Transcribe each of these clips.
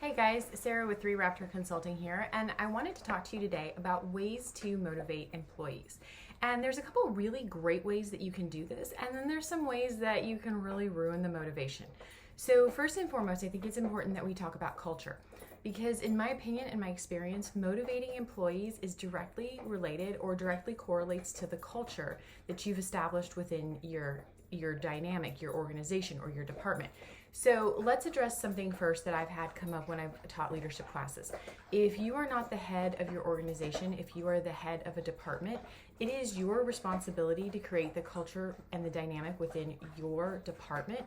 Hey guys, Sarah with 3 Raptor Consulting here, and I wanted to talk to you today about ways to motivate employees. And there's a couple really great ways that you can do this, and then there's some ways that you can really ruin the motivation. So first and foremost, I think it's important that we talk about culture. Because in my opinion and my experience, motivating employees is directly related or directly correlates to the culture that you've established within your dynamic, your organization, or your department. So let's address something first that I've had come up when I've taught leadership classes. If you are not the head of your organization, if you are the head of a department, it is your responsibility to create the culture and the dynamic within your department.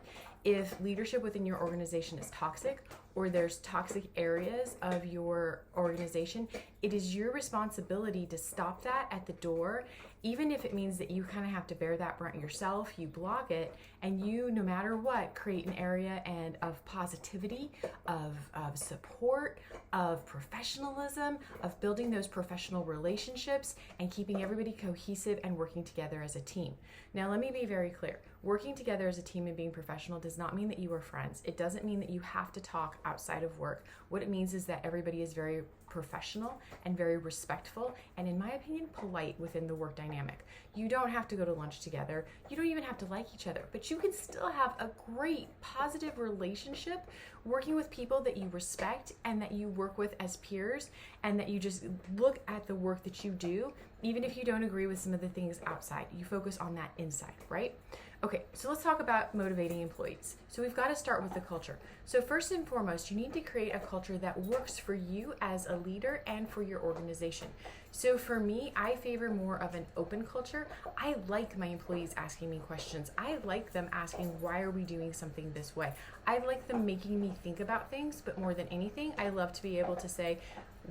If leadership within your organization is toxic, or there's toxic areas of your organization, it is your responsibility to stop that at the door. Even if it means that you kind of have to bear that brunt yourself, you block it, and you, no matter what, create an area and of positivity, of support, of professionalism, of building those professional relationships and keeping everybody cohesive and working together as a team. Now, let me be very clear. Working together as a team and being professional does not mean that you are friends. It doesn't mean that you have to talk outside of work. What it means is that everybody is very professional and very respectful and, in my opinion, polite within the work dynamic. You don't have to go to lunch together. You don't even have to like each other, but you can still have a great positive relationship working with people that you respect and that you work with as peers, and that you just look at the work that you do, even if you don't agree with some of the things outside. You focus on that inside, right? Okay, so let's talk about motivating employees. So we've got to start with the culture. So first and foremost, you need to create a culture that works for you as a leader and for your organization. So for me, I favor more of an open culture. I like my employees asking me questions. I like them asking, why are we doing something this way? I like them making me think about things, but more than anything, I love to be able to say,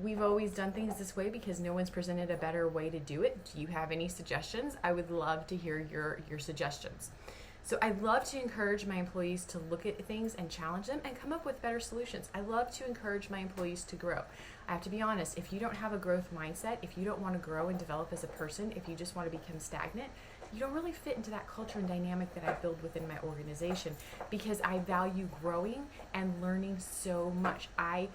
we've always done things this way because no one's presented a better way to do it. Do you have any suggestions? I would love to hear your suggestions. So I love to encourage my employees to look at things and challenge them and come up with better solutions. I love to encourage my employees to grow. I have to be honest, if you don't have a growth mindset, if you don't want to grow and develop as a person, if you just want to become stagnant, you don't really fit into that culture and dynamic that I build within my organization, because I value growing and learning so much. I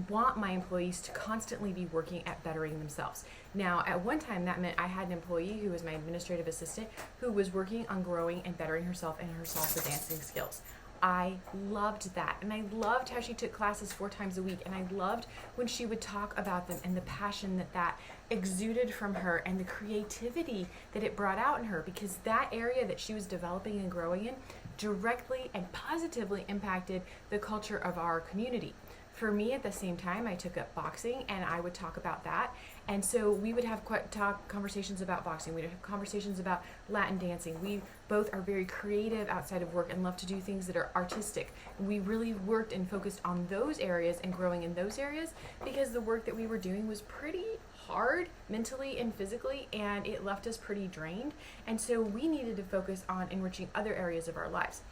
want my employees to constantly be working at bettering themselves. Now, at one time, that meant I had an employee who was my administrative assistant who was working on growing and bettering herself and her salsa dancing skills. I loved that, and I loved how she took classes 4 times a week, and I loved when she would talk about them and the passion that exuded from her and the creativity that it brought out in her, because that area that she was developing and growing in directly and positively impacted the culture of our community. For me, at the same time, I took up boxing, and I would talk about that. And so we would have conversations about boxing. We'd have conversations about Latin dancing. We both are very creative outside of work and love to do things that are artistic. We really worked and focused on those areas and growing in those areas, because the work that we were doing was pretty hard mentally and physically, and it left us pretty drained. And so we needed to focus on enriching other areas of our lives.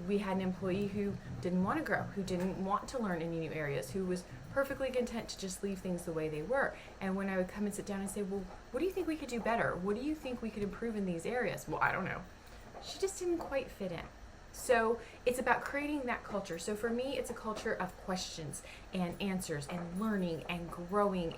We had an employee who didn't want to grow, who didn't want to learn any new areas, who was perfectly content to just leave things the way they were. And when I would come and sit down and say, well, what do you think we could do better? What do you think we could improve in these areas? Well, I don't know. She just didn't quite fit in. So it's about creating that culture. So for me, it's a culture of questions and answers and learning and growing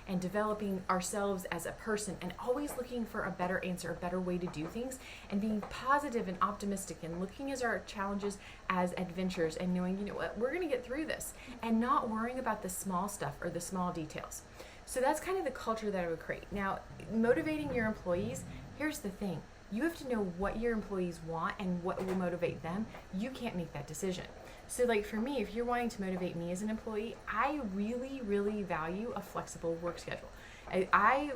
and developing ourselves as a person, and always looking for a better answer, a better way to do things, and being positive and optimistic and looking at our challenges as adventures and knowing, you know what, we're going to get through this, and not worrying about the small stuff or the small details. So that's kind of the culture that I would create. Now, motivating your employees, here's the thing. You have to know what your employees want and what will motivate them. You can't make that decision. So like for me, if you're wanting to motivate me as an employee, I really, really value a flexible work schedule. I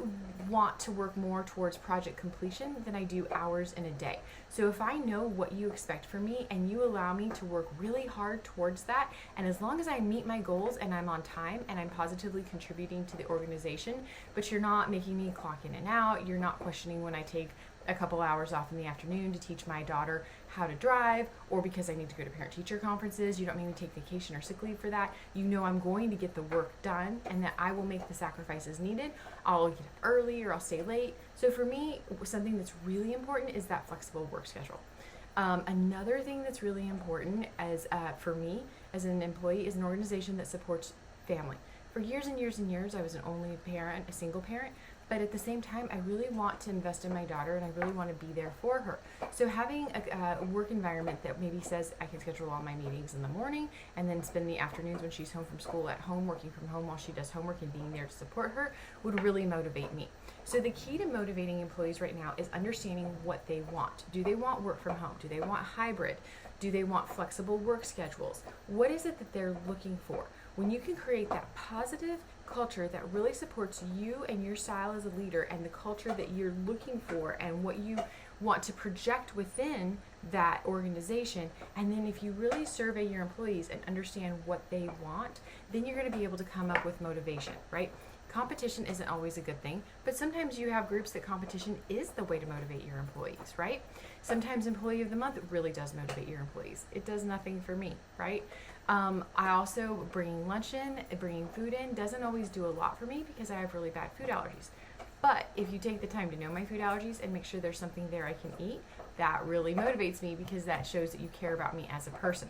want to work more towards project completion than I do hours in a day. So if I know what you expect from me and you allow me to work really hard towards that, and as long as I meet my goals and I'm on time and I'm positively contributing to the organization, but you're not making me clock in and out, you're not questioning when I take a couple hours off in the afternoon to teach my daughter how to drive, or because I need to go to parent-teacher conferences, you don't make me take vacation or sick leave for that. You know I'm going to get the work done and that I will make the sacrifices needed. I'll get up early or I'll stay late. So for me, something that's really important is that flexible work schedule. Another thing that's really important as for me as an employee is an organization that supports family. For years and years and years, I was an only parent, a single parent, but at the same time, I really want to invest in my daughter and I really want to be there for her. So having a work environment that maybe says I can schedule all my meetings in the morning and then spend the afternoons when she's home from school at home, working from home while she does homework and being there to support her would really motivate me. So the key to motivating employees right now is understanding what they want. Do they want work from home? Do they want hybrid? Do they want flexible work schedules? What is it that they're looking for? When you can create that positive culture that really supports you and your style as a leader and the culture that you're looking for and what you want to project within that organization, and then if you really survey your employees and understand what they want, then you're going to be able to come up with motivation, right? Competition isn't always a good thing, but sometimes you have groups that competition is the way to motivate your employees, right? Sometimes Employee of the Month really does motivate your employees. It does nothing for me, right? I also, bringing lunch in, bringing food in doesn't always do a lot for me because I have really bad food allergies. But if you take the time to know my food allergies and make sure there's something there I can eat, that really motivates me because that shows that you care about me as a person.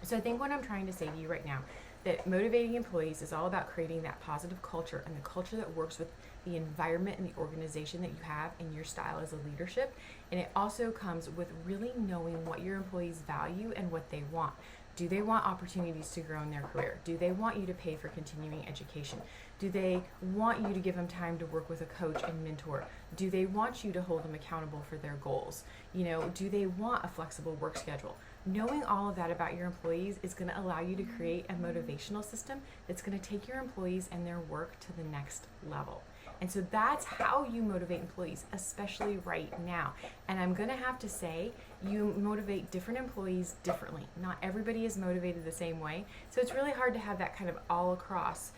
So I think what I'm trying to say to you right now, that motivating employees is all about creating that positive culture and the culture that works with the environment and the organization that you have and your style as a leadership. And it also comes with really knowing what your employees value and what they want. Do they want opportunities to grow in their career? Do they want you to pay for continuing education? Do they want you to give them time to work with a coach and mentor? Do they want you to hold them accountable for their goals? Do they want a flexible work schedule? Knowing all of that about your employees is going to allow you to create a motivational system that's going to take your employees and their work to the next level. And so that's how you motivate employees, especially right now. And I'm going to have to say, you motivate different employees differently. Not everybody is motivated the same way. So it's really hard to have that kind of all across,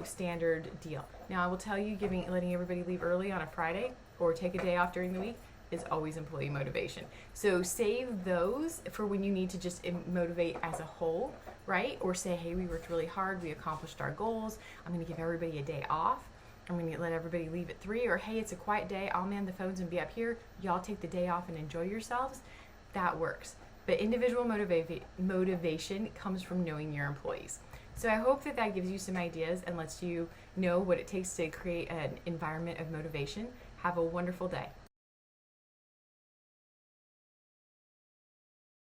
standard deal. Now, I will tell you, letting everybody leave early on a Friday or take a day off during the week is always employee motivation. So save those for when you need to just motivate as a whole, right? Or say, hey, we worked really hard, we accomplished our goals, I'm going to give everybody a day off. I'm going to let everybody leave at 3, or hey, it's a quiet day, I'll man the phones and be up here. Y'all take the day off and enjoy yourselves. That works. But individual motivation comes from knowing your employees. So I hope that gives you some ideas and lets you know what it takes to create an environment of motivation. Have a wonderful day.